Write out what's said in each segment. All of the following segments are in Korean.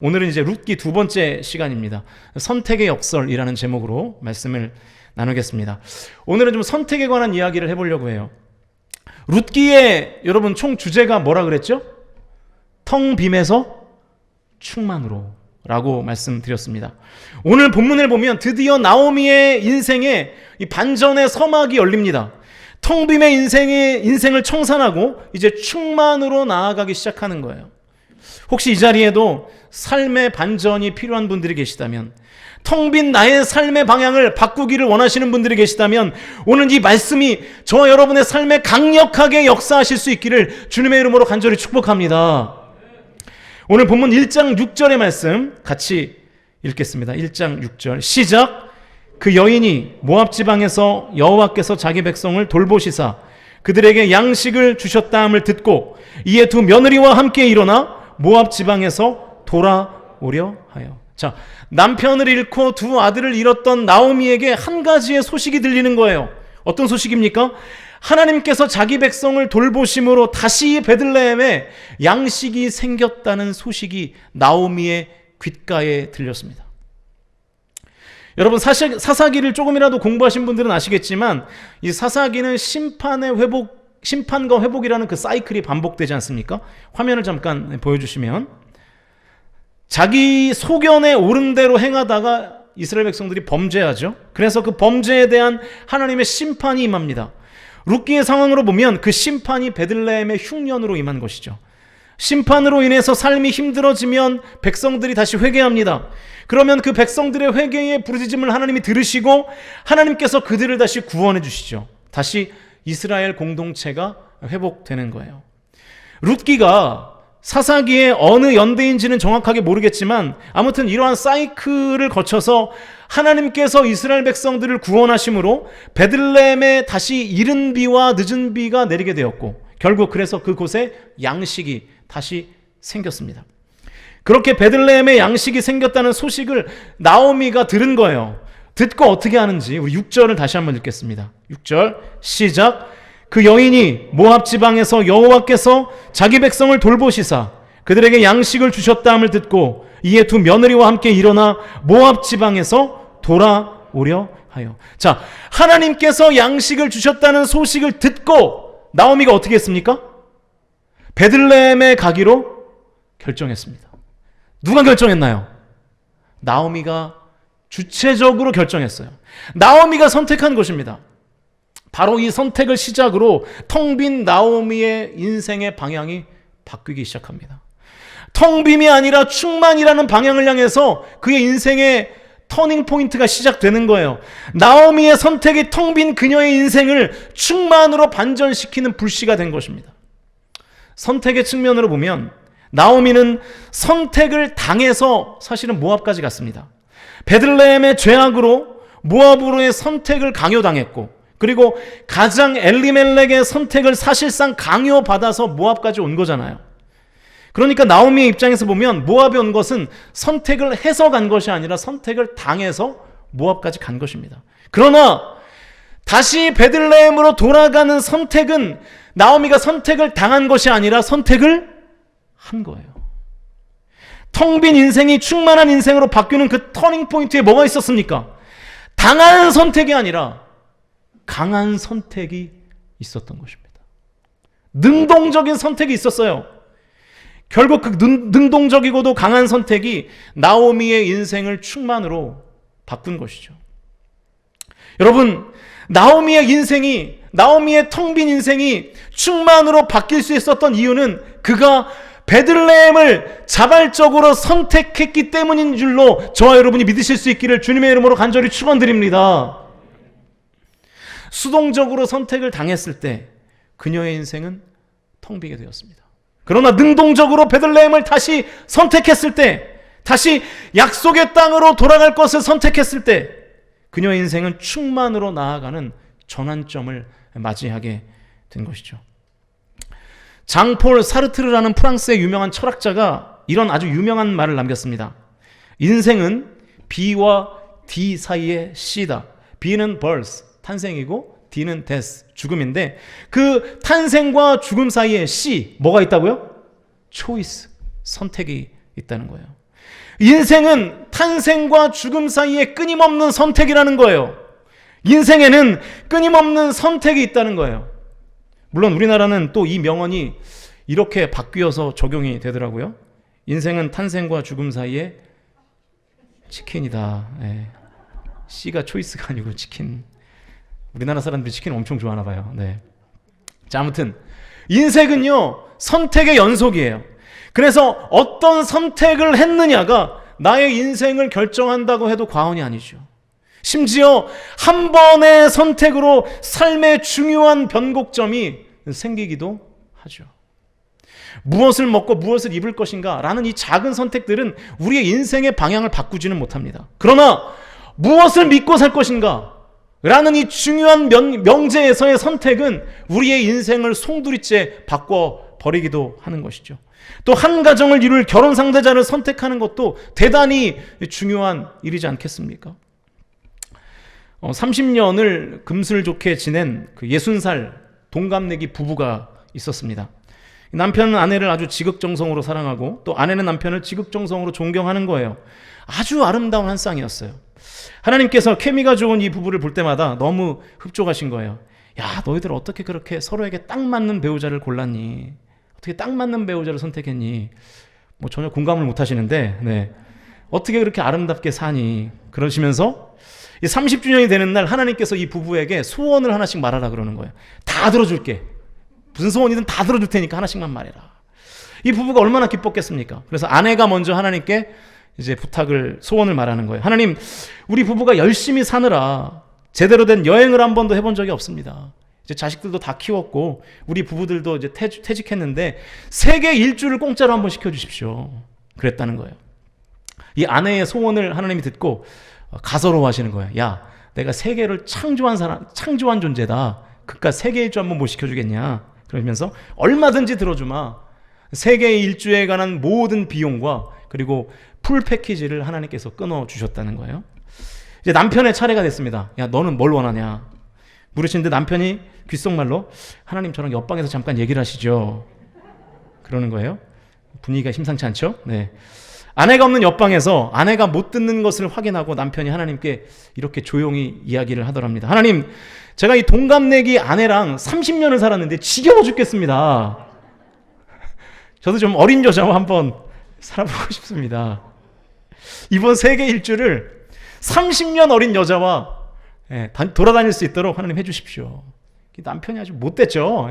오늘은 이제 룻기 두 번째 시간입니다. 선택의 역설이라는 제목으로 말씀을 나누겠습니다. 오늘은 좀 선택에 관한 이야기를 해보려고 해요. 룻기의 여러분 총 주제가 뭐라 그랬죠? 텅 빔에서 충만으로 라고 말씀드렸습니다. 오늘 본문을 보면 드디어 나오미의 인생에 이 반전의 서막이 열립니다. 텅 빔의 인생을 청산하고 이제 충만으로 나아가기 시작하는 거예요. 혹시 이 자리에도 삶의 반전이 필요한 분들이 계시다면, 텅 빈 나의 삶의 방향을 바꾸기를 원하시는 분들이 계시다면 오늘 이 말씀이 저와 여러분의 삶에 강력하게 역사하실 수 있기를 주님의 이름으로 간절히 축복합니다. 오늘 본문 1장 6절의 말씀 같이 읽겠습니다. 1장 6절 시작. 그 여인이 모압 지방에서 여호와께서 자기 백성을 돌보시사 그들에게 양식을 주셨다함을 듣고 이에 두 며느리와 함께 일어나 모압 지방에서 돌아오려 하여. 자, 남편을 잃고 두 아들을 잃었던 나오미에게 한 가지의 소식이 들리는 거예요. 어떤 소식입니까? 하나님께서 자기 백성을 돌보심으로 다시 베들레헴에 양식이 생겼다는 소식이 나오미의 귓가에 들렸습니다. 여러분 사사기를 조금이라도 공부하신 분들은 아시겠지만 이 사사기는 심판과 회복이라는 그 사이클이 반복되지 않습니까? 화면을 잠깐 보여주시면 자기 소견에 옳은 대로 행하다가 이스라엘 백성들이 범죄하죠. 그래서 그 범죄에 대한 하나님의 심판이 임합니다. 룻기의 상황으로 보면 그 심판이 베들레헴의 흉년으로 임한 것이죠. 심판으로 인해서 삶이 힘들어지면 백성들이 다시 회개합니다. 그러면 그 백성들의 회개의 부르짖음을 하나님이 들으시고 하나님께서 그들을 다시 구원해 주시죠. 다시 이스라엘 공동체가 회복되는 거예요. 룻기가 사사기의 어느 연대인지는 정확하게 모르겠지만 아무튼 이러한 사이클을 거쳐서 하나님께서 이스라엘 백성들을 구원하심으로 베들레헴에 다시 이른 비와 늦은 비가 내리게 되었고 결국 그래서 그곳에 양식이 다시 생겼습니다. 그렇게 베들레헴에 양식이 생겼다는 소식을 나오미가 들은 거예요. 듣고 어떻게 하는지 우리 6절을 다시 한번 읽겠습니다. 6절 시작. 그 여인이 모압 지방에서 여호와께서 자기 백성을 돌보시사 그들에게 양식을 주셨다함을 듣고 이에 두 며느리와 함께 일어나 모압 지방에서 돌아오려 하여. 자, 하나님께서 양식을 주셨다는 소식을 듣고 나오미가 어떻게 했습니까? 베들레헴에 가기로 결정했습니다. 누가 결정했나요? 나오미가 주체적으로 결정했어요. 나오미가 선택한 것입니다. 바로 이 선택을 시작으로 텅 빈 나오미의 인생의 방향이 바뀌기 시작합니다. 텅 빔이 아니라 충만이라는 방향을 향해서 그의 인생의 터닝 포인트가 시작되는 거예요. 나오미의 선택이 텅 빈 그녀의 인생을 충만으로 반전시키는 불씨가 된 것입니다. 선택의 측면으로 보면 나오미는 선택을 당해서 사실은 모압까지 갔습니다. 베들레헴의 죄악으로 모압으로의 선택을 강요당했고 그리고 가장 엘리멜렉의 선택을 사실상 강요받아서 모압까지 온 거잖아요. 그러니까 나오미의 입장에서 보면 모압에 온 것은 선택을 해서 간 것이 아니라 선택을 당해서 모압까지 간 것입니다. 그러나 다시 베들레헴으로 돌아가는 선택은 나오미가 선택을 당한 것이 아니라 선택을 한 거예요. 텅 빈 인생이 충만한 인생으로 바뀌는 그 터닝 포인트에 뭐가 있었습니까? 당한 선택이 아니라 강한 선택이 있었던 것입니다. 능동적인 선택이 있었어요. 결국 그 능동적이고도 강한 선택이 나오미의 인생을 충만으로 바꾼 것이죠. 여러분, 나오미의 텅 빈 인생이 충만으로 바뀔 수 있었던 이유는 그가 베들레헴을 자발적으로 선택했기 때문인 줄로 저와 여러분이 믿으실 수 있기를 주님의 이름으로 간절히 축원드립니다. 수동적으로 선택을 당했을 때 그녀의 인생은 텅 비게 되었습니다. 그러나 능동적으로 베들레헴을 다시 선택했을 때, 다시 약속의 땅으로 돌아갈 것을 선택했을 때 그녀의 인생은 충만으로 나아가는 전환점을 맞이하게 된 것이죠. 장폴 사르트르라는 프랑스의 유명한 철학자가 이런 아주 유명한 말을 남겼습니다. 인생은 B와 D 사이의 C다. B는 birth, 탄생이고 D는 death, 죽음인데 그 탄생과 죽음 사이에 C, 뭐가 있다고요? choice, 선택이 있다는 거예요. 인생은 탄생과 죽음 사이에 끊임없는 선택이라는 거예요. 인생에는 끊임없는 선택이 있다는 거예요. 물론 우리나라는 또 이 명언이 이렇게 바뀌어서 적용이 되더라고요. 인생은 탄생과 죽음 사이에 치킨이다. 예. C가 초이스가 아니고 치킨. 우리나라 사람들이 치킨 엄청 좋아하나 봐요. 네. 자, 아무튼 인생은요 선택의 연속이에요. 그래서 어떤 선택을 했느냐가 나의 인생을 결정한다고 해도 과언이 아니죠. 심지어 한 번의 선택으로 삶의 중요한 변곡점이 생기기도 하죠. 무엇을 먹고 무엇을 입을 것인가 라는 이 작은 선택들은 우리의 인생의 방향을 바꾸지는 못합니다. 그러나 무엇을 믿고 살 것인가 라는 이 중요한 명제에서의 선택은 우리의 인생을 송두리째 바꿔버리기도 하는 것이죠. 또 한 가정을 이룰 결혼 상대자를 선택하는 것도 대단히 중요한 일이지 않겠습니까? 30년을 금슬 좋게 지낸 그 60살 동갑내기 부부가 있었습니다. 남편은 아내를 아주 지극정성으로 사랑하고 또 아내는 남편을 지극정성으로 존경하는 거예요. 아주 아름다운 한 쌍이었어요. 하나님께서 케미가 좋은 이 부부를 볼 때마다 너무 흡족하신 거예요. 야, 너희들 어떻게 그렇게 서로에게 딱 맞는 배우자를 골랐니? 어떻게 딱 맞는 배우자를 선택했니? 뭐 전혀 공감을 못 하시는데, 네. 어떻게 그렇게 아름답게 사니? 그러시면서 30주년이 되는 날 하나님께서 이 부부에게 소원을 하나씩 말하라 그러는 거예요. 다 들어줄게. 무슨 소원이든 다 들어줄 테니까 하나씩만 말해라. 이 부부가 얼마나 기뻤겠습니까? 그래서 아내가 먼저 하나님께 이제 소원을 말하는 거예요. 하나님, 우리 부부가 열심히 사느라 제대로 된 여행을 한 번도 해본 적이 없습니다. 이제 자식들도 다 키웠고 우리 부부들도 이제 퇴직했는데 세계 일주를 공짜로 한번 시켜주십시오. 그랬다는 거예요. 이 아내의 소원을 하나님이 듣고 가소로워하시는 거예요. 야, 내가 세계를 창조한 존재다. 그깟 세계 일주 한번 못 시켜주겠냐? 그러면서 얼마든지 들어주마. 세계 일주에 관한 모든 비용과 그리고 풀 패키지를 하나님께서 끊어주셨다는 거예요. 이제 남편의 차례가 됐습니다. 야, 너는 뭘 원하냐? 물으시는데 남편이 귓속말로 하나님 저랑 옆방에서 잠깐 얘기를 하시죠. 그러는 거예요. 분위기가 심상치 않죠? 네. 아내가 없는 옆방에서 아내가 못 듣는 것을 확인하고 남편이 하나님께 이렇게 조용히 이야기를 하더랍니다. 하나님, 제가 이 동갑내기 아내랑 30년을 살았는데 지겨워 죽겠습니다. 저도 좀 어린 여자와 한번 살아보고 싶습니다. 이번 세계 일주를 30년 어린 여자와 돌아다닐 수 있도록 하나님 해주십시오. 남편이 아주 못됐죠.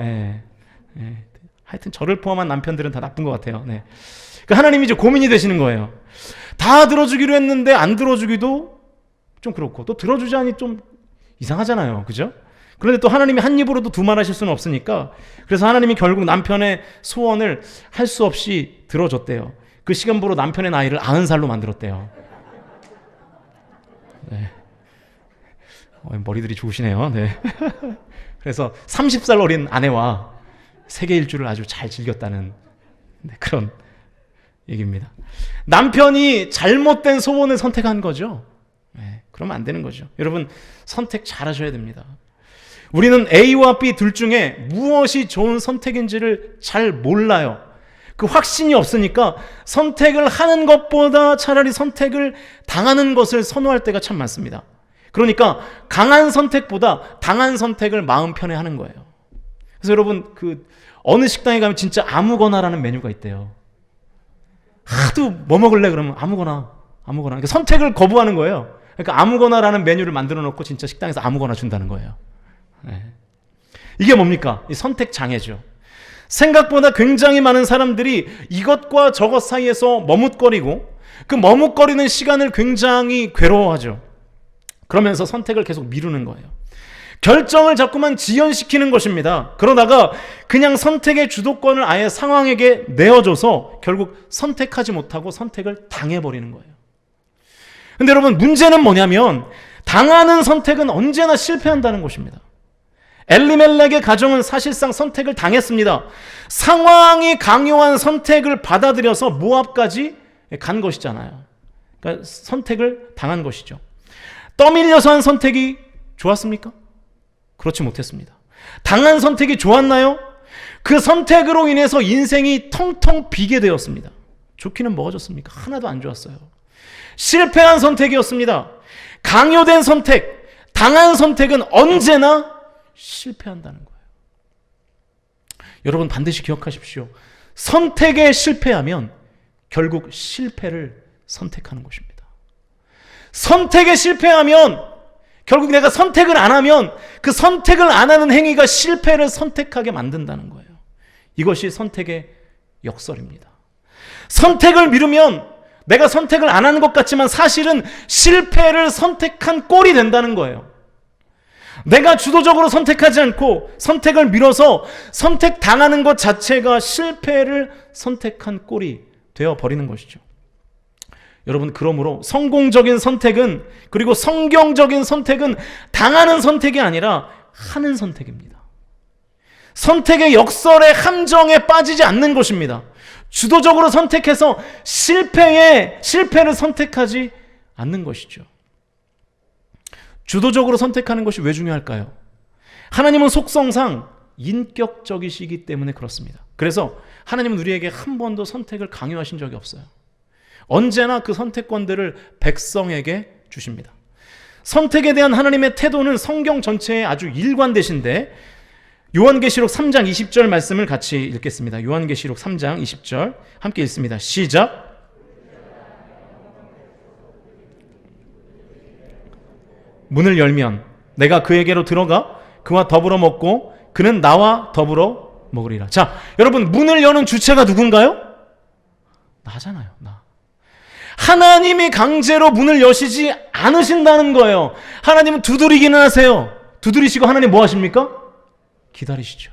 하여튼 저를 포함한 남편들은 다 나쁜 것 같아요. 네. 그러니까 하나님이 이제 고민이 되시는 거예요. 다 들어주기로 했는데 안 들어주기도 좀 그렇고 또 들어주자니 좀 이상하잖아요. 그죠? 그런데 또 하나님이 한 입으로도 두말하실 수는 없으니까 그래서 하나님이 결국 남편의 소원을 할 수 없이 들어줬대요. 그 시간부로 남편의 나이를 90살로 만들었대요. 네. 머리들이 좋으시네요. 네. 그래서 30살 어린 아내와 세계 일주를 아주 잘 즐겼다는 그런 얘기입니다. 남편이 잘못된 소원을 선택한 거죠. 네, 그러면 안 되는 거죠. 여러분, 선택 잘 하셔야 됩니다. 우리는 A와 B 둘 중에 무엇이 좋은 선택인지를 잘 몰라요. 그 확신이 없으니까 선택을 하는 것보다 차라리 선택을 당하는 것을 선호할 때가 참 많습니다. 그러니까 강한 선택보다 당한 선택을 마음 편해 하는 거예요. 그래서 여러분, 어느 식당에 가면 진짜 아무거나라는 메뉴가 있대요. 하도 뭐 먹을래? 그러면 아무거나. 그러니까 선택을 거부하는 거예요. 그러니까 아무거나라는 메뉴를 만들어 놓고 진짜 식당에서 아무거나 준다는 거예요. 네. 이게 뭡니까? 이 선택 장애죠. 생각보다 굉장히 많은 사람들이 이것과 저것 사이에서 머뭇거리고 그 머뭇거리는 시간을 굉장히 괴로워하죠. 그러면서 선택을 계속 미루는 거예요. 결정을 자꾸만 지연시키는 것입니다. 그러다가 그냥 선택의 주도권을 아예 상황에게 내어줘서 결국 선택하지 못하고 선택을 당해버리는 거예요. 근데 여러분, 문제는 뭐냐면 당하는 선택은 언제나 실패한다는 것입니다. 엘리멜렉의 가정은 사실상 선택을 당했습니다. 상황이 강요한 선택을 받아들여서 모압까지 간 것이잖아요. 그러니까 선택을 당한 것이죠. 떠밀려서 한 선택이 좋았습니까? 그렇지 못했습니다. 당한 선택이 좋았나요? 그 선택으로 인해서 인생이 텅텅 비게 되었습니다. 좋기는 뭐가 좋습니까? 하나도 안 좋았어요. 실패한 선택이었습니다. 강요된 선택, 당한 선택은 언제나 실패한다는 거예요. 여러분 반드시 기억하십시오. 선택에 실패하면 결국 실패를 선택하는 것입니다. 선택에 실패하면 결국 내가 선택을 안 하면 그 선택을 안 하는 행위가 실패를 선택하게 만든다는 거예요. 이것이 선택의 역설입니다. 선택을 미루면 내가 선택을 안 하는 것 같지만 사실은 실패를 선택한 꼴이 된다는 거예요. 내가 주도적으로 선택하지 않고 선택을 미뤄서 선택당하는 것 자체가 실패를 선택한 꼴이 되어버리는 것이죠. 여러분, 그러므로 성공적인 선택은, 그리고 성경적인 선택은 당하는 선택이 아니라 하는 선택입니다. 선택의 역설의 함정에 빠지지 않는 것입니다. 주도적으로 선택해서 실패를 선택하지 않는 것이죠. 주도적으로 선택하는 것이 왜 중요할까요? 하나님은 속성상 인격적이시기 때문에 그렇습니다. 그래서 하나님은 우리에게 한 번도 선택을 강요하신 적이 없어요. 언제나 그 선택권들을 백성에게 주십니다. 선택에 대한 하나님의 태도는 성경 전체에 아주 일관되신데, 요한계시록 3장 20절 말씀을 같이 읽겠습니다. 요한계시록 3장 20절 함께 읽습니다. 시작. 문을 열면 내가 그에게로 들어가 그와 더불어 먹고 그는 나와 더불어 먹으리라. 자, 여러분, 문을 여는 주체가 누군가요? 나잖아요. 나. 하나님이 강제로 문을 여시지 않으신다는 거예요. 하나님은 두드리기는 하세요. 두드리시고 하나님 뭐 하십니까? 기다리시죠.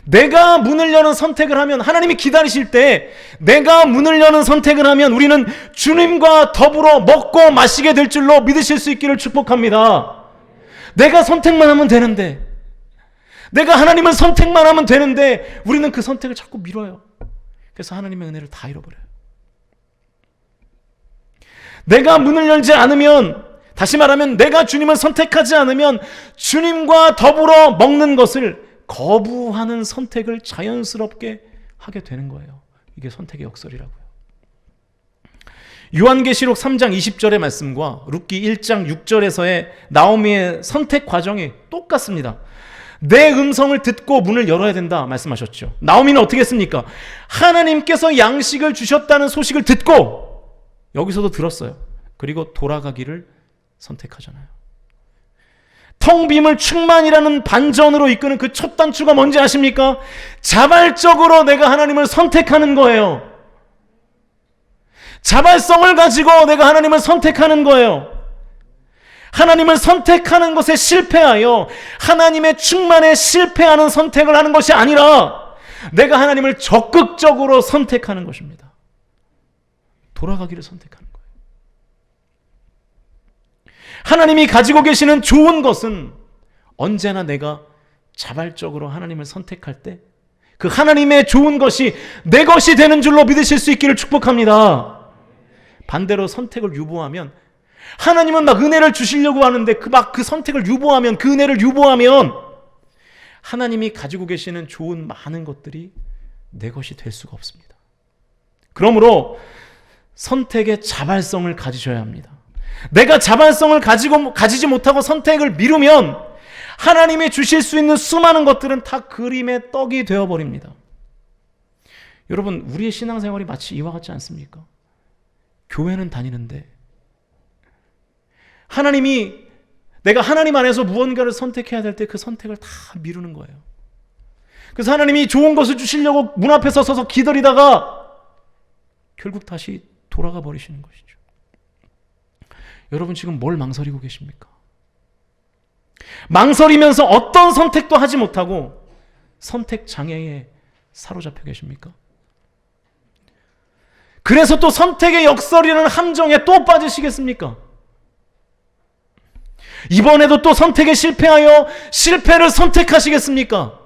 내가 문을 여는 선택을 하면, 하나님이 기다리실 때 내가 문을 여는 선택을 하면 우리는 주님과 더불어 먹고 마시게 될 줄로 믿으실 수 있기를 축복합니다. 내가 선택만 하면 되는데, 내가 하나님을 선택만 하면 되는데 우리는 그 선택을 자꾸 미뤄요. 그래서 하나님의 은혜를 다 잃어버려요. 내가 문을 열지 않으면, 다시 말하면 내가 주님을 선택하지 않으면 주님과 더불어 먹는 것을 거부하는 선택을 자연스럽게 하게 되는 거예요. 이게 선택의 역설이라고요. 요한계시록 3장 20절의 말씀과 룻기 1장 6절에서의 나오미의 선택 과정이 똑같습니다. 내 음성을 듣고 문을 열어야 된다 말씀하셨죠. 나오미는 어떻게 했습니까? 하나님께서 양식을 주셨다는 소식을 듣고, 여기서도 들었어요. 그리고 돌아가기를 선택하잖아요. 텅 빔을 충만이라는 반전으로 이끄는 그 첫 단추가 뭔지 아십니까? 자발적으로 내가 하나님을 선택하는 거예요. 자발성을 가지고 내가 하나님을 선택하는 거예요. 하나님을 선택하는 것에 실패하여 하나님의 충만에 실패하는 선택을 하는 것이 아니라 내가 하나님을 적극적으로 선택하는 것입니다. 돌아가기를 선택하는 거예요. 하나님이 가지고 계시는 좋은 것은 언제나 내가 자발적으로 하나님을 선택할 때 그 하나님의 좋은 것이 내 것이 되는 줄로 믿으실 수 있기를 축복합니다. 반대로 선택을 유보하면, 하나님은 막 은혜를 주시려고 하는데 그 선택을 유보하면, 그 은혜를 유보하면 하나님이 가지고 계시는 좋은 많은 것들이 내 것이 될 수가 없습니다. 그러므로 선택의 자발성을 가지셔야 합니다. 내가 자발성을 가지지 못하고 선택을 미루면 하나님이 주실 수 있는 수많은 것들은 다 그림의 떡이 되어버립니다. 여러분, 우리의 신앙생활이 마치 이와 같지 않습니까? 교회는 다니는데 내가 하나님 안에서 무언가를 선택해야 될 때 그 선택을 다 미루는 거예요. 그래서 하나님이 좋은 것을 주시려고 문 앞에 서서 기다리다가 결국 다시 돌아가 버리시는 것이죠. 여러분, 지금 뭘 망설이고 계십니까? 망설이면서 어떤 선택도 하지 못하고 선택 장애에 사로잡혀 계십니까? 그래서 또 선택의 역설이라는 함정에 또 빠지시겠습니까? 이번에도 또 선택에 실패하여 실패를 선택하시겠습니까?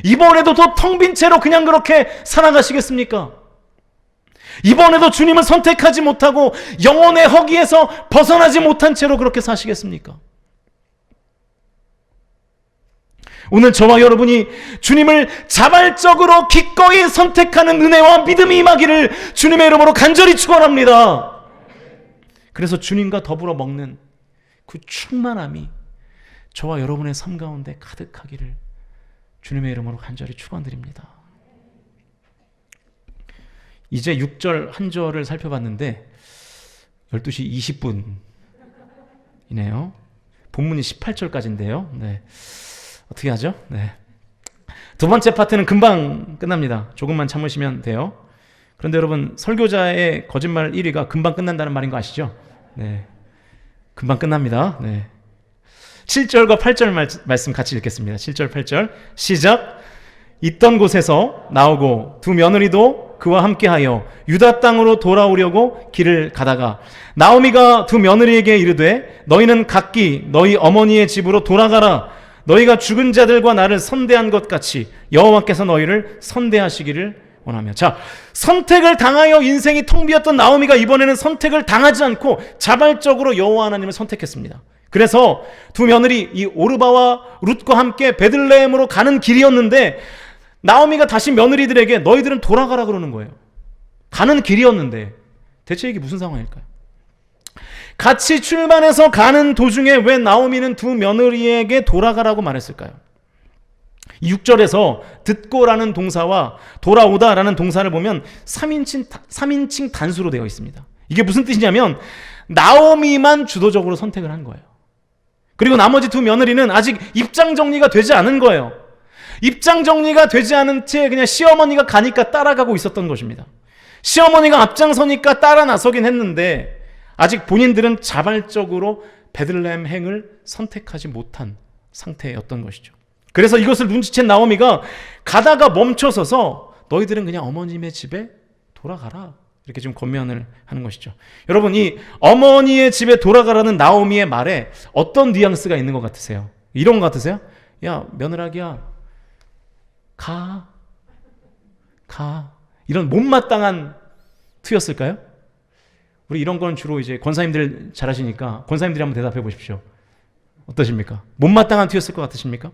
이번에도 또 텅 빈 채로 그냥 그렇게 살아가시겠습니까? 이번에도 주님을 선택하지 못하고 영혼의 허기에서 벗어나지 못한 채로 그렇게 사시겠습니까? 오늘 저와 여러분이 주님을 자발적으로 기꺼이 선택하는 은혜와 믿음이 임하기를 주님의 이름으로 간절히 축원합니다. 그래서 주님과 더불어 먹는 그 충만함이 저와 여러분의 삶 가운데 가득하기를 주님의 이름으로 간절히 축원드립니다. 이제 6절 한 절을 살펴봤는데 12시 20분이네요. 본문이 18절까지인데요. 네. 어떻게 하죠? 네. 두 번째 파트는 금방 끝납니다. 조금만 참으시면 돼요. 그런데 여러분, 설교자의 거짓말 1위가 금방 끝난다는 말인 거 아시죠? 네. 금방 끝납니다. 네. 7절과 8절 말씀 같이 읽겠습니다. 7절, 8절. 시작. 있던 곳에서 나오고 두 며느리도 그와 함께하여 유다 땅으로 돌아오려고 길을 가다가 나오미가 두 며느리에게 이르되 너희는 각기 너희 어머니의 집으로 돌아가라. 너희가 죽은 자들과 나를 선대한 것 같이 여호와께서 너희를 선대하시기를 원하며. 자, 선택을 당하여 인생이 텅 비었던 나오미가 이번에는 선택을 당하지 않고 자발적으로 여호와 하나님을 선택했습니다. 그래서 두 며느리 이 오르바와 룻과 함께 베들레헴으로 가는 길이었는데 나오미가 다시 며느리들에게 너희들은 돌아가라 그러는 거예요. 가는 길이었는데 대체 이게 무슨 상황일까요? 같이 출발해서 가는 도중에 왜 나오미는 두 며느리에게 돌아가라고 말했을까요? 6절에서 듣고라는 동사와 돌아오다라는 동사를 보면 3인칭 단수로 되어 있습니다. 이게 무슨 뜻이냐면 나오미만 주도적으로 선택을 한 거예요. 그리고 나머지 두 며느리는 아직 입장 정리가 되지 않은 거예요. 입장 정리가 되지 않은 채 그냥 시어머니가 가니까 따라가고 있었던 것입니다. 시어머니가 앞장서니까 따라 나서긴 했는데 아직 본인들은 자발적으로 베들레헴 행을 선택하지 못한 상태였던 것이죠. 그래서 이것을 눈치챈 나오미가 가다가 멈춰서서 너희들은 그냥 어머님의 집에 돌아가라 이렇게 좀 권면을 하는 것이죠. 여러분, 이 어머니의 집에 돌아가라는 나오미의 말에 어떤 뉘앙스가 있는 것 같으세요? 이런 것 같으세요? 야, 며느라기야, 가. 이런 못마땅한 투였을까요? 우리 이런 건 주로 이제 권사님들 잘하시니까 권사님들이 한번 대답해 보십시오. 어떠십니까? 못마땅한 투였을 것 같으십니까?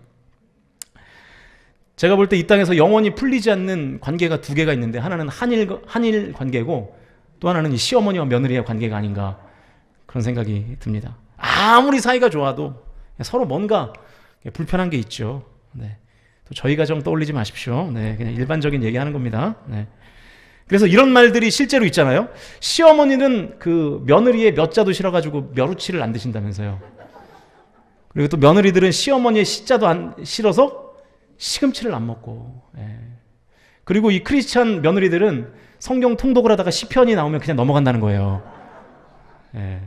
제가 볼 때 이 땅에서 영원히 풀리지 않는 관계가 두 개가 있는데 하나는 한일 관계고 또 하나는 이 시어머니와 며느리의 관계가 아닌가 그런 생각이 듭니다. 아무리 사이가 좋아도 서로 뭔가 불편한 게 있죠. 네. 또 저희 가정 떠올리지 마십시오. 네, 그냥 일반적인 얘기하는 겁니다. 네. 그래서 이런 말들이 실제로 있잖아요. 시어머니는 그 며느리의 몇 자도 싫어가지고 멸우치를 안 드신다면서요. 그리고 또 며느리들은 시어머니의 시자도 안 싫어서 시금치를 안 먹고. 예. 그리고 이 크리스찬 며느리들은 성경 통독을 하다가 시편이 나오면 그냥 넘어간다는 거예요. 예.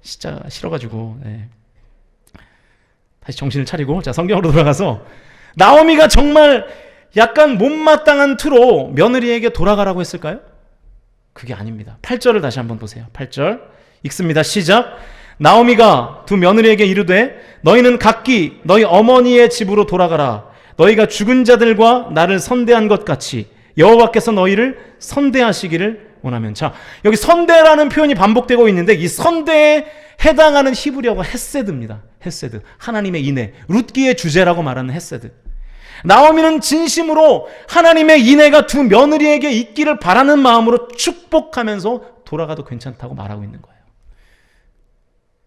시자 싫어가지고. 예. 다시 정신을 차리고 자, 성경으로 돌아가서 나오미가 정말 약간 못마땅한 투로 며느리에게 돌아가라고 했을까요? 그게 아닙니다. 8절을 다시 한번 보세요. 8절 읽습니다. 시작. 나오미가 두 며느리에게 이르되 너희는 각기 너희 어머니의 집으로 돌아가라. 너희가 죽은 자들과 나를 선대한 것 같이 여호와께서 너희를 선대하시기를 원하면. 자, 여기 선대라는 표현이 반복되고 있는데 이 선대에 해당하는 히브리어가 헤세드입니다. 헤세드, 하나님의 인애, 룻기의 주제라고 말하는 헤세드. 나오미는 진심으로 하나님의 인애가 두 며느리에게 있기를 바라는 마음으로 축복하면서 돌아가도 괜찮다고 말하고 있는 거예요.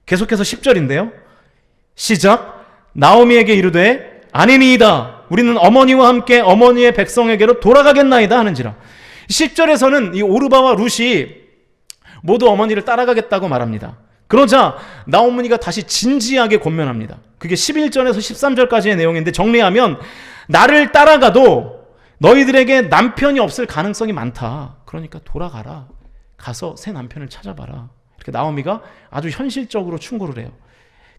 계속해서 10절인데요. 시작. 나오미에게 이르되 아니니이다. 우리는 어머니와 함께 어머니의 백성에게로 돌아가겠나이다 하는지라. 10절에서는 이 오르바와 룻이 모두 어머니를 따라가겠다고 말합니다. 그러자 나오미가 다시 진지하게 권면합니다. 그게 11절에서 13절까지의 내용인데 정리하면 나를 따라가도 너희들에게 남편이 없을 가능성이 많다. 그러니까 돌아가라. 가서 새 남편을 찾아봐라. 이렇게 나오미가 아주 현실적으로 충고를 해요.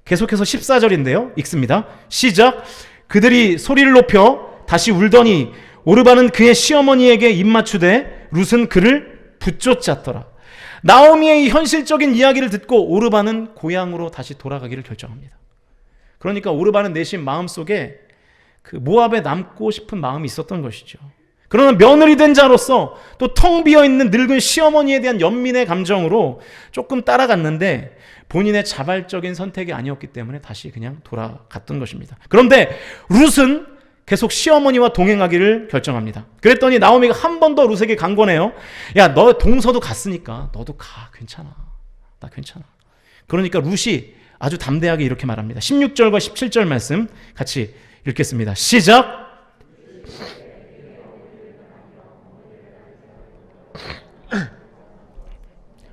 계속해서 14절인데요. 읽습니다. 시작. 그들이 소리를 높여 다시 울더니 오르바는 그의 시어머니에게 입맞추되 룻은 그를 붙쫓았더라. 나오미의 이 현실적인 이야기를 듣고 오르바는 고향으로 다시 돌아가기를 결정합니다. 그러니까 오르바는 내심 마음속에 그 모압에 남고 싶은 마음이 있었던 것이죠. 그러나 며느리 된 자로서 또 텅 비어있는 늙은 시어머니에 대한 연민의 감정으로 조금 따라갔는데 본인의 자발적인 선택이 아니었기 때문에 다시 그냥 돌아갔던 것입니다. 그런데 룻은 계속 시어머니와 동행하기를 결정합니다. 그랬더니 나오미가 한 번 더 룻에게 강권해요. 야, 너 동서도 갔으니까 너도 가. 괜찮아. 나 괜찮아. 그러니까 룻이 아주 담대하게 이렇게 말합니다. 16절과 17절 말씀 같이 읽겠습니다. 시작.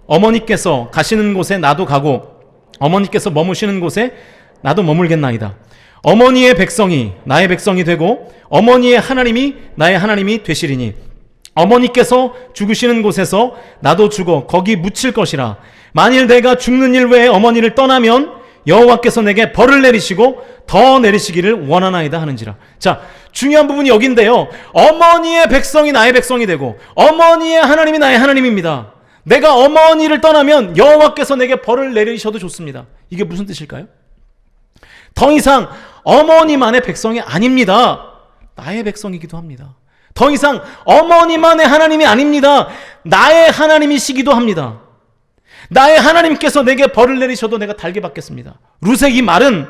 어머니께서 가시는 곳에 나도 가고 어머니께서 머무시는 곳에 나도 머물겠나이다. 어머니의 백성이 나의 백성이 되고 어머니의 하나님이 나의 하나님이 되시리니 어머니께서 죽으시는 곳에서 나도 죽어 거기 묻힐 것이라. 만일 내가 죽는 일 외에 어머니를 떠나면 여호와께서 내게 벌을 내리시고 더 내리시기를 원하나이다 하는지라. 자, 중요한 부분이 여기인데요. 어머니의 백성이 나의 백성이 되고 어머니의 하나님이 나의 하나님입니다. 내가 어머니를 떠나면 여호와께서 내게 벌을 내리셔도 좋습니다. 이게 무슨 뜻일까요? 더 이상 어머니만의 백성이 아닙니다. 나의 백성이기도 합니다. 더 이상 어머니만의 하나님이 아닙니다. 나의 하나님이시기도 합니다. 나의 하나님께서 내게 벌을 내리셔도 내가 달게 받겠습니다. 룻의 이 말은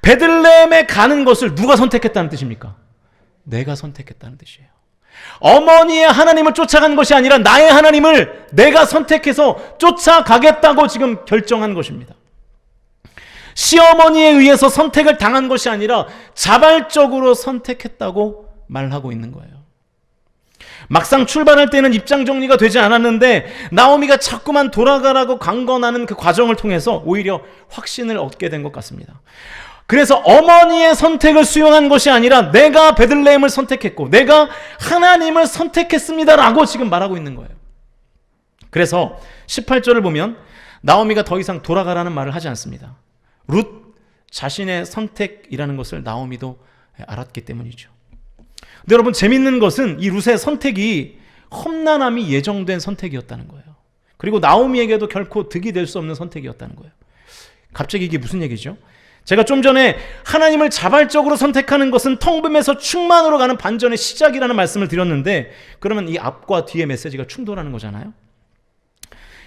베들레헴에 가는 것을 누가 선택했다는 뜻입니까? 내가 선택했다는 뜻이에요. 어머니의 하나님을 쫓아간 것이 아니라 나의 하나님을 내가 선택해서 쫓아가겠다고 지금 결정한 것입니다. 시어머니에 의해서 선택을 당한 것이 아니라 자발적으로 선택했다고 말하고 있는 거예요. 막상 출발할 때는 입장 정리가 되지 않았는데 나오미가 자꾸만 돌아가라고 강권하는 그 과정을 통해서 오히려 확신을 얻게 된 것 같습니다. 그래서 어머니의 선택을 수용한 것이 아니라 내가 베들레헴을 선택했고 내가 하나님을 선택했습니다라고 지금 말하고 있는 거예요. 그래서 18절을 보면 나오미가 더 이상 돌아가라는 말을 하지 않습니다. 룻 자신의 선택이라는 것을 나오미도 알았기 때문이죠. 근데 여러분, 재밌는 것은 이 룻의 선택이 험난함이 예정된 선택이었다는 거예요. 그리고 나오미에게도 결코 득이 될 수 없는 선택이었다는 거예요. 갑자기 이게 무슨 얘기죠? 제가 좀 전에 하나님을 자발적으로 선택하는 것은 텅 빔에서 충만으로 가는 반전의 시작이라는 말씀을 드렸는데, 그러면 이 앞과 뒤의 메시지가 충돌하는 거잖아요.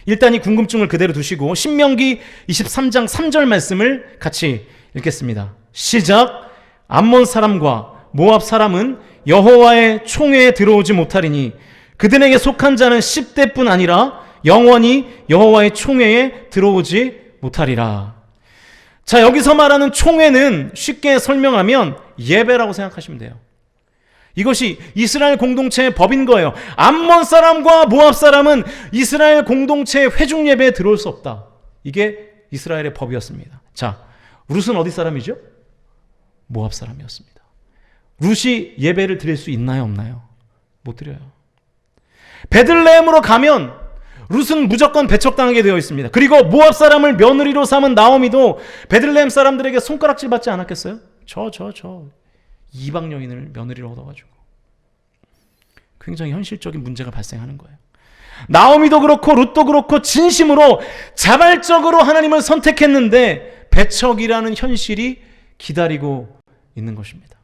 일단 이 궁금증을 그대로 두시고 신명기 23장 3절 말씀을 같이 읽겠습니다. 시작. 암몬 사람과 모압 사람은 여호와의 총회에 들어오지 못하리니 그들에게 속한 자는 10대뿐 아니라 영원히 여호와의 총회에 들어오지 못하리라. 자, 여기서 말하는 총회는 쉽게 설명하면 예배라고 생각하시면 돼요. 이것이 이스라엘 공동체의 법인 거예요. 암몬 사람과 모압 사람은 이스라엘 공동체의 회중 예배에 들어올 수 없다. 이게 이스라엘의 법이었습니다. 자, 룻은 어디 사람이죠? 모압 사람이었습니다. 룻이 예배를 드릴 수 있나요, 없나요? 못 드려요. 베들레헴으로 가면 룻은 무조건 배척당하게 되어 있습니다. 그리고 모압 사람을 며느리로 삼은 나오미도 베들레헴 사람들에게 손가락질 받지 않았겠어요? 저 이방 여인을 며느리로 얻어가지고 굉장히 현실적인 문제가 발생하는 거예요. 나오미도 그렇고 룻도 그렇고 진심으로 자발적으로 하나님을 선택했는데 배척이라는 현실이 기다리고 있는 것입니다.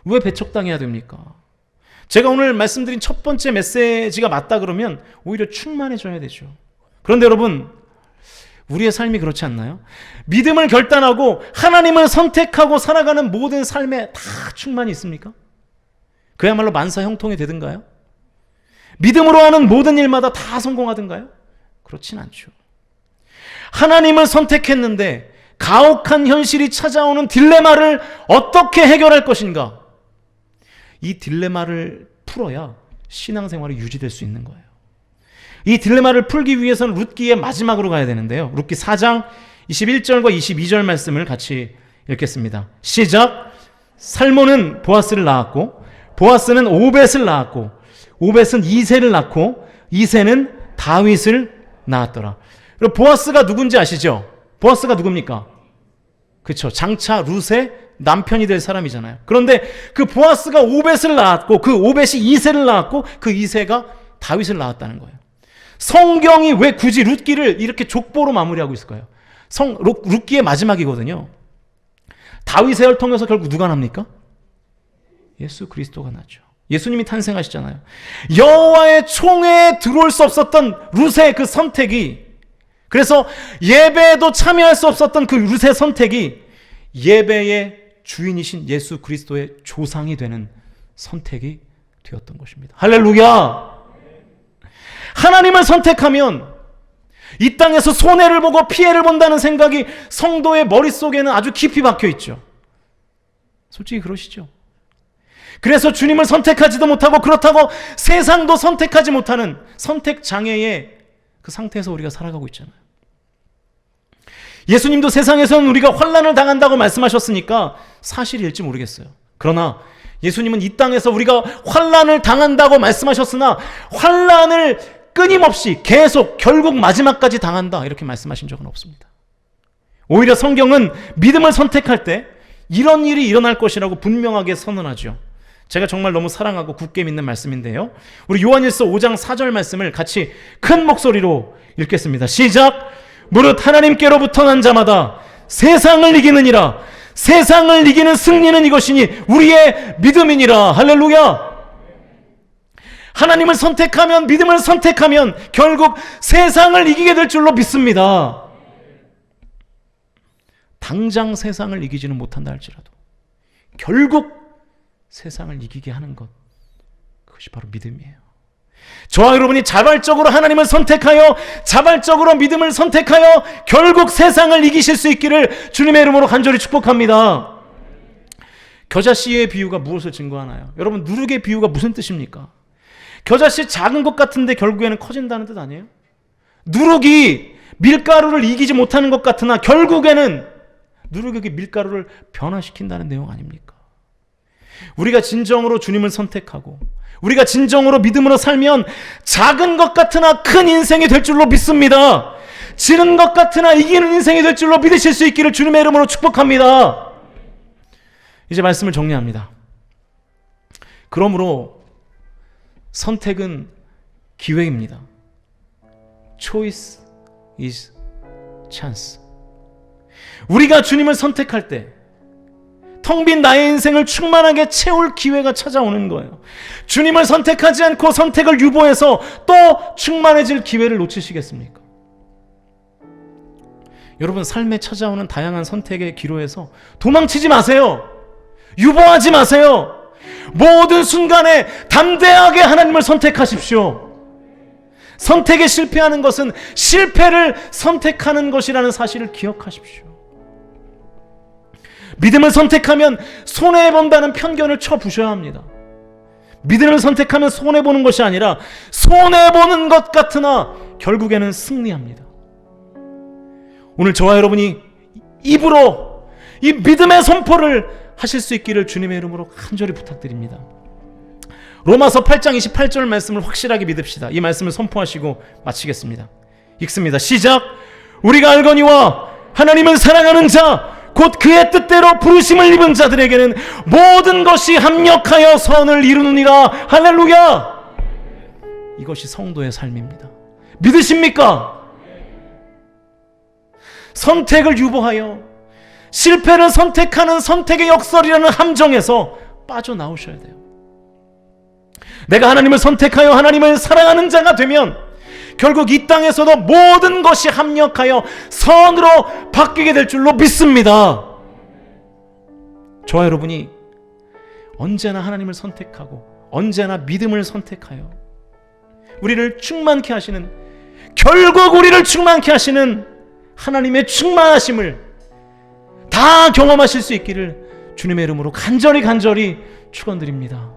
왜 배척당해야 됩니까? 제가 오늘 말씀드린 첫 번째 메시지가 맞다 그러면 오히려 충만해져야 되죠. 그런데 여러분, 우리의 삶이 그렇지 않나요? 믿음을 결단하고 하나님을 선택하고 살아가는 모든 삶에 다 충만이 있습니까? 그야말로 만사 형통이 되든가요? 믿음으로 하는 모든 일마다 다 성공하든가요? 그렇진 않죠. 하나님을 선택했는데 가혹한 현실이 찾아오는 딜레마를 어떻게 해결할 것인가? 이 딜레마를 풀어야 신앙생활이 유지될 수 있는 거예요. 이 딜레마를 풀기 위해서는 룻기의 마지막으로 가야 되는데요. 룻기 4장 21절과 22절 말씀을 같이 읽겠습니다. 시작. 살몬은 보아스를 낳았고 보아스는 오벳을 낳았고 오벳은 이새를 낳고 이새는 다윗을 낳았더라. 그리고 보아스가 누군지 아시죠? 보아스가 누굽니까? 그렇죠. 장차 룻의 남편이 될 사람이잖아요. 그런데 그 보아스가 오벳을 낳았고 그 오벳이 이새를 낳았고 그 이새가 다윗을 낳았다는 거예요. 성경이 왜 굳이 룻기를 이렇게 족보로 마무리하고 있을까요? 룻기의 마지막이거든요. 다윗의 혈통에서 결국 누가 납니까? 예수 그리스도가 나죠. 예수님이 탄생하시잖아요. 여호와의 총회에 들어올 수 없었던 룻의 그 선택이, 그래서 예배에도 참여할 수 없었던 그 룻의 선택이 예배의 주인이신 예수 그리스도의 조상이 되는 선택이 되었던 것입니다. 할렐루야! 하나님을 선택하면 이 땅에서 손해를 보고 피해를 본다는 생각이 성도의 머릿속에는 아주 깊이 박혀 있죠. 솔직히 그러시죠? 그래서 주님을 선택하지도 못하고, 그렇다고 세상도 선택하지 못하는 선택 장애의 그 상태에서 우리가 살아가고 있잖아요. 예수님도 세상에서는 우리가 환난을 당한다고 말씀하셨으니까 사실일지 모르겠어요. 그러나 예수님은 이 땅에서 우리가 환난을 당한다고 말씀하셨으나 환난을 끊임없이 계속 결국 마지막까지 당한다 이렇게 말씀하신 적은 없습니다. 오히려 성경은 믿음을 선택할 때 이런 일이 일어날 것이라고 분명하게 선언하죠. 제가 정말 너무 사랑하고 굳게 믿는 말씀인데요, 우리 요한일서 5장 4절 말씀을 같이 큰 목소리로 읽겠습니다. 시작! 무릇 하나님께로부터 난 자마다 세상을 이기느니라. 세상을 이기는 승리는 이것이니 우리의 믿음이니라. 할렐루야! 하나님을 선택하면, 믿음을 선택하면 결국 세상을 이기게 될 줄로 믿습니다. 당장 세상을 이기지는 못한다 할지라도 결국 세상을 이기게 하는 것, 그것이 바로 믿음이에요. 저와 여러분이 자발적으로 하나님을 선택하여, 자발적으로 믿음을 선택하여 결국 세상을 이기실 수 있기를 주님의 이름으로 간절히 축복합니다. 겨자씨의 비유가 무엇을 증거하나요? 여러분, 누룩의 비유가 무슨 뜻입니까? 겨자씨 작은 것 같은데 결국에는 커진다는 뜻 아니에요? 누룩이 밀가루를 이기지 못하는 것 같으나 결국에는 누룩이 밀가루를 변화시킨다는 내용 아닙니까? 우리가 진정으로 주님을 선택하고 우리가 진정으로 믿음으로 살면 작은 것 같으나 큰 인생이 될 줄로 믿습니다. 지는 것 같으나 이기는 인생이 될 줄로 믿으실 수 있기를 주님의 이름으로 축복합니다. 이제 말씀을 정리합니다. 그러므로 선택은 기회입니다. Choice is chance. 우리가 주님을 선택할 때 텅 빈 나의 인생을 충만하게 채울 기회가 찾아오는 거예요. 주님을 선택하지 않고 선택을 유보해서 또 충만해질 기회를 놓치시겠습니까? 여러분, 삶에 찾아오는 다양한 선택의 기로에서 도망치지 마세요. 유보하지 마세요. 모든 순간에 담대하게 하나님을 선택하십시오. 선택에 실패하는 것은 실패를 선택하는 것이라는 사실을 기억하십시오. 믿음을 선택하면 손해본다는 편견을 쳐부셔야 합니다. 믿음을 선택하면 손해보는 것이 아니라 손해보는 것 같으나 결국에는 승리합니다. 오늘 저와 여러분이 입으로 이 믿음의 선포를 하실 수 있기를 주님의 이름으로 간절히 부탁드립니다. 로마서 8장 28절 말씀을 확실하게 믿읍시다. 이 말씀을 선포하시고 마치겠습니다. 읽습니다. 시작! 우리가 알거니와 하나님을 사랑하는 자 곧 그의 뜻대로 부르심을 입은 자들에게는 모든 것이 합력하여 선을 이루느니라. 할렐루야! 이것이 성도의 삶입니다. 믿으십니까? 선택을 유보하여 실패를 선택하는 선택의 역설이라는 함정에서 빠져나오셔야 돼요. 내가 하나님을 선택하여 하나님을 사랑하는 자가 되면 결국 이 땅에서도 모든 것이 합력하여 선으로 바뀌게 될 줄로 믿습니다. 저와 여러분이 언제나 하나님을 선택하고 언제나 믿음을 선택하여 우리를 충만케 하시는, 결국 우리를 충만케 하시는 하나님의 충만하심을 다 경험하실 수 있기를 주님의 이름으로 간절히 축원드립니다.